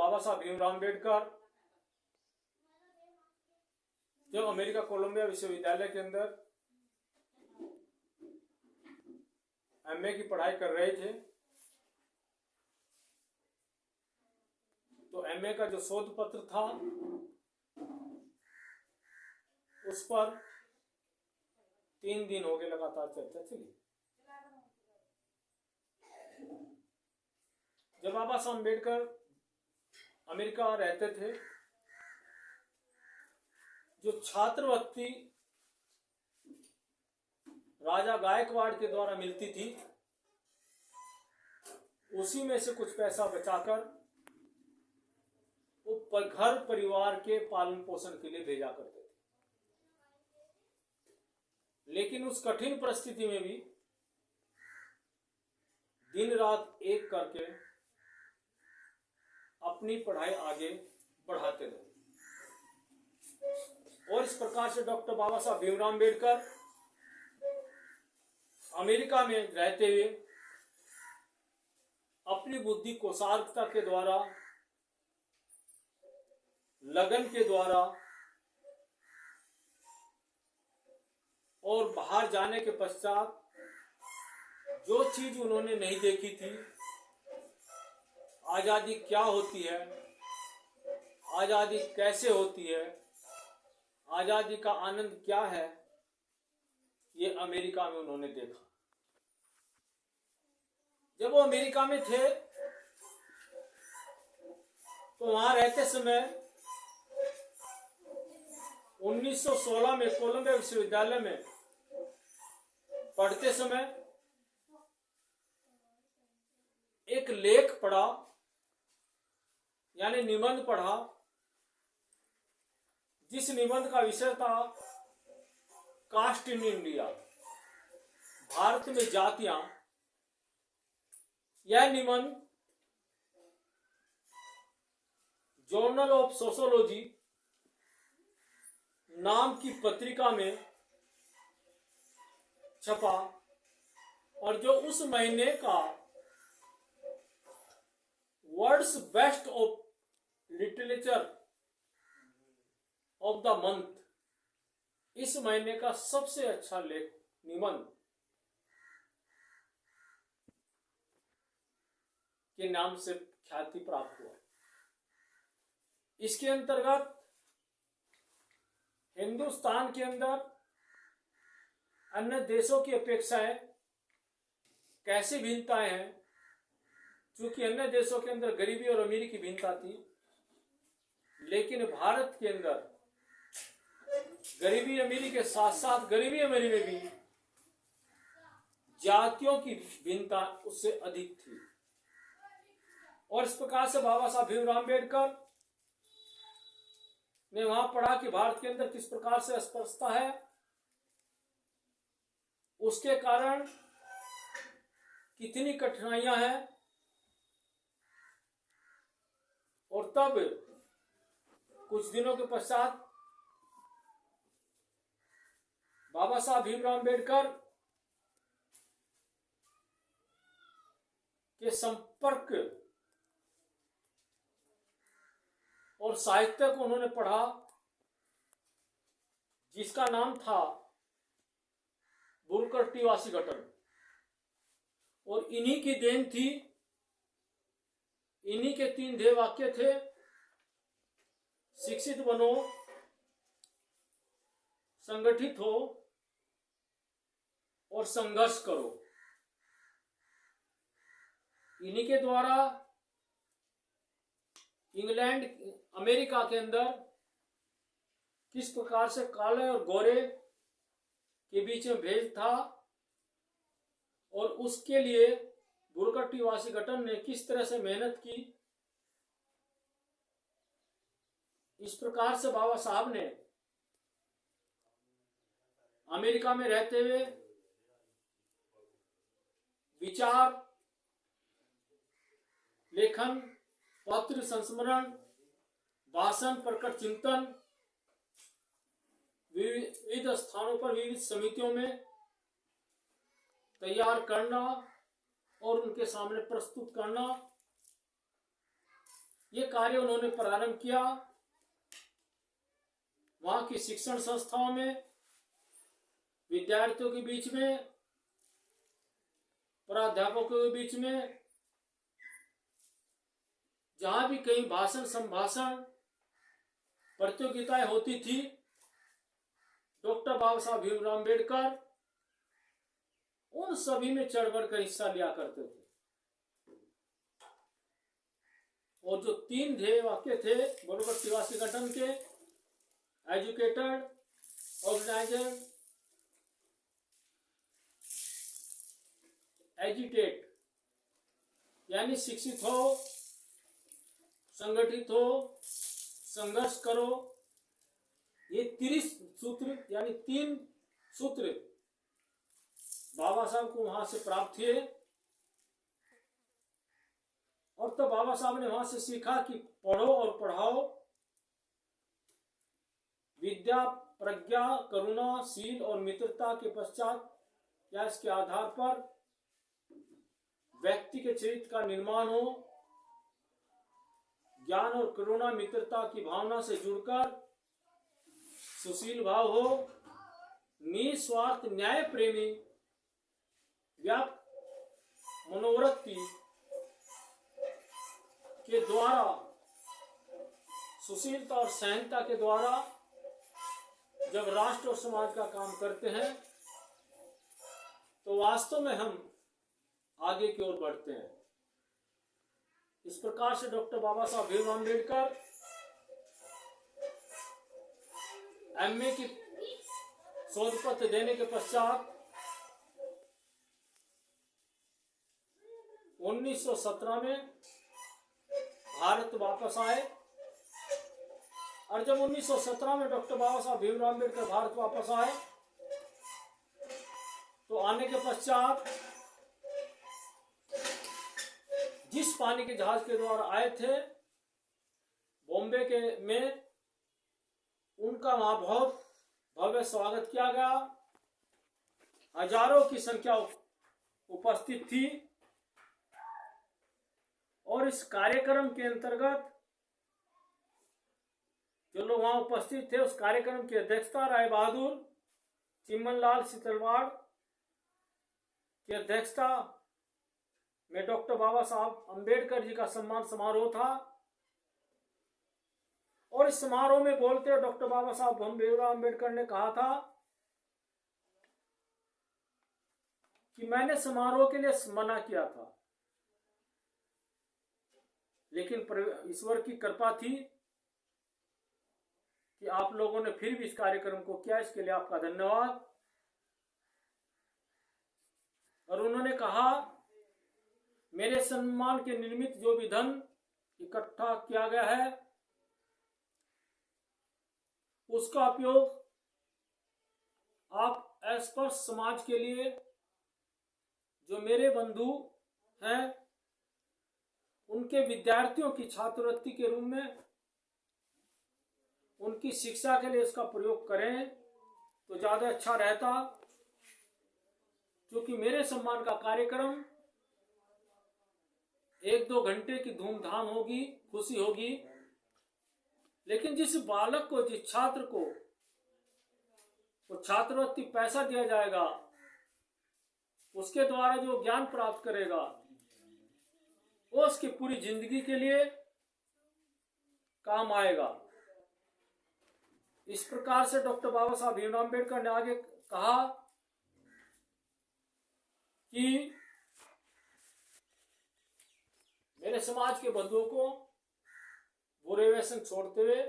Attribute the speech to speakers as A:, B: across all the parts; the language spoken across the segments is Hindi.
A: बाबा साहब भीमराव अम्बेडकर जब अमेरिका कोलंबिया विश्वविद्यालय के अंदर एमए की पढ़ाई कर रहे थे, तो एमए का जो शोध पत्र था उस पर 3 दिन हो गए लगातार चर्चा चली। जब बाबा साहब अम्बेडकर अमेरिका रहते थे, जो छात्रवृत्ति राजा गायकवाड़ के द्वारा मिलती थी, उसी में से कुछ पैसा बचाकर वो घर परिवार के पालन पोषण के लिए भेजा करते थे। लेकिन उस कठिन परिस्थिति में भी दिन रात एक करके अपनी पढ़ाई आगे बढ़ाते रहे। और इस प्रकार से डॉक्टर बाबा साहब भीमराव अम्बेडकर अमेरिका में रहते हुए अपनी बुद्धि कोशार्कता के द्वारा, लगन के द्वारा और बाहर जाने के पश्चात जो चीज उन्होंने नहीं देखी थी, आजादी क्या होती है, आजादी कैसे होती है, आजादी का आनंद क्या है, ये अमेरिका में उन्होंने देखा। जब वो अमेरिका में थे तो वहां रहते समय 1916 में कोलंबिया विश्वविद्यालय में पढ़ते समय एक लेख पढ़ा, यानी निबंध पढ़ा, जिस निबंध का विषय था कास्ट इन इंडिया, भारत में जातियां। यह निबंध जर्नल ऑफ सोशियोलॉजी नाम की पत्रिका में छपा, और जो उस महीने का world's best of literature of the month, इस महीने का सबसे अच्छा लेख निबंध के नाम से ख्याति प्राप्त हुआ। इसके अंतर्गत हिंदुस्तान के अंदर अन्य देशों की अपेक्षाएं कैसी भिन्नताएं हैं, क्योंकि अन्य देशों के अंदर गरीबी और अमीरी की भिन्नता थी, लेकिन भारत के अंदर गरीबी अमीरी के साथ साथ गरीबी अमीरी में भी जातियों की भिन्नता उससे अधिक थी। और इस प्रकार से बाबा साहब भीमराव अम्बेडकर ने वहां पढ़ा कि भारत के अंदर किस प्रकार से अस्पृश्यता है, उसके कारण कितनी कठिनाइयां हैं। और तब कुछ दिनों के पश्चात बाबा साहब भीमराव अम्बेडकर के संपर्क और साहित्य को उन्होंने पढ़ा, जिसका नाम था बुरकर टी वाशिंगटन। और इन्हीं की देन थी, इन्हीं के 3 ध्येय वाक्य थे, शिक्षित बनो, संगठित हो और संघर्ष करो। इन्हीं के द्वारा इंग्लैंड, अमेरिका के अंदर किस प्रकार से काले और गोरे के बीच में भेद था, और उसके लिए बुरकर टी वाशिंगटन ने किस तरह से मेहनत की। इस प्रकार से बाबा साहब ने अमेरिका में रहते हुए विचार, लेखन, पत्र, संस्मरण, भाषण, प्रकट चिंतन, विविध स्थानों पर विविध समितियों में तैयार करना और उनके सामने प्रस्तुत करना, ये कार्य उन्होंने प्रारंभ किया। वहां की शिक्षण संस्थाओं में, विद्यार्थियों के बीच में, प्राध्यापकों के बीच में, जहां भी कहीं भाषण संभाषण प्रतियोगिताएं होती थी, डॉक्टर बाबा साहब भीमराव अम्बेडकर उन सभी में चढ़ बढ़ कर हिस्सा लिया करते थे। और जो 3 ध्येय वाक्य थे बरोबर तिवासी गठन के, एजुकेटेड, ऑर्गेनाइजर, एजुटेट, यानी शिक्षित हो, संगठित हो, संघर्ष करो, ये 30 सूत्र यानी 3 सूत्र बाबा साहब को वहां से प्राप्त हुए। और तो बाबा साहब ने वहां से सीखा कि पढ़ो और पढ़ाओ, विद्या, प्रज्ञा, करुणा, शील और मित्रता के पश्चात या इसके आधार पर व्यक्ति के चरित्र का निर्माण हो। ज्ञान और करुणा, मित्रता की भावना से जुड़कर सुशील भाव हो, निस्वार्थ न्याय प्रेमी व्याप्त मनोवृत्ति के द्वारा, सुशीलता और सहनता के द्वारा जब राष्ट्र और समाज का काम करते हैं तो वास्तव में हम आगे की ओर बढ़ते हैं। इस प्रकार से डॉक्टर बाबा साहब भीमराव अम्बेडकर एमए की शोध पत्र देने के पश्चात 1917 में भारत वापस आए। और जब 1917 में डॉक्टर बाबा साहब भीमराव अम्बेडकर भारत वापस आए तो आने के पश्चात जिस पानी के जहाज के द्वारा आए थे बॉम्बे के में, उनका वहां बहुत भव्य स्वागत किया गया। हजारों की संख्या उपस्थित थी। और इस कार्यक्रम के अंतर्गत जो लोग वहां उपस्थित थे, उस कार्यक्रम की अध्यक्षता राय बहादुर, चिमनलाल सीतलवाड़ की अध्यक्षता में डॉक्टर बाबा साहब अम्बेडकर जी का सम्मान समारोह था। और इस समारोह में बोलते हुए डॉक्टर बाबा साहब भीमराव अम्बेडकर ने कहा था कि मैंने समारोह के लिए मना किया था, लेकिन ईश्वर की कृपा थी कि आप लोगों ने फिर भी इस कार्यक्रम को किया, इसके लिए आपका धन्यवाद। और उन्होंने कहा मेरे सम्मान के निमित्त जो भी धन इकट्ठा किया गया है उसका उपयोग आप अस्पृश्य समाज के लिए, जो मेरे बंधु हैं, उनके विद्यार्थियों की छात्रवृत्ति के रूप में उनकी शिक्षा के लिए इसका प्रयोग करें तो ज्यादा अच्छा रहता। क्योंकि मेरे सम्मान का कार्यक्रम 1-2 घंटे की धूमधाम होगी, खुशी होगी, लेकिन जिस बालक को, जिस छात्र को वो छात्रवृत्ति पैसा दिया जाएगा, उसके द्वारा जो ज्ञान प्राप्त करेगा वो उसकी पूरी जिंदगी के लिए काम आएगा। इस प्रकार से डॉक्टर बाबा साहब भीमराव अम्बेडकर ने आगे कहा कि मेरे समाज के बंधुओं को बुरे व्यसन छोड़ते हुए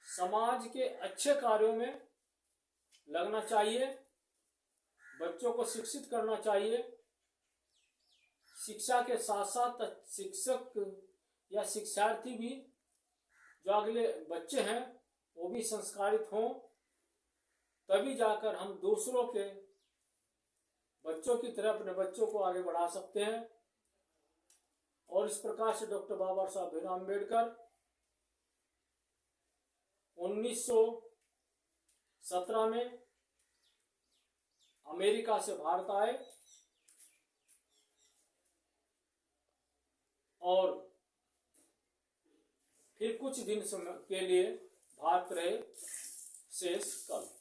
A: समाज के अच्छे कार्यों में लगना चाहिए, बच्चों को शिक्षित करना चाहिए। शिक्षा के साथ साथ शिक्षक या शिक्षार्थी भी, जो अगले बच्चे हैं, वो भी संस्कारित हों, तभी जाकर हम दूसरों के बच्चों की तरह अपने बच्चों को आगे बढ़ा सकते हैं। और इस प्रकार से डॉक्टर बाबा साहब भीमराव अम्बेडकर 1917 में अमेरिका से भारत आए और फिर कुछ दिन समय के लिए भारत रहे, शेष कल।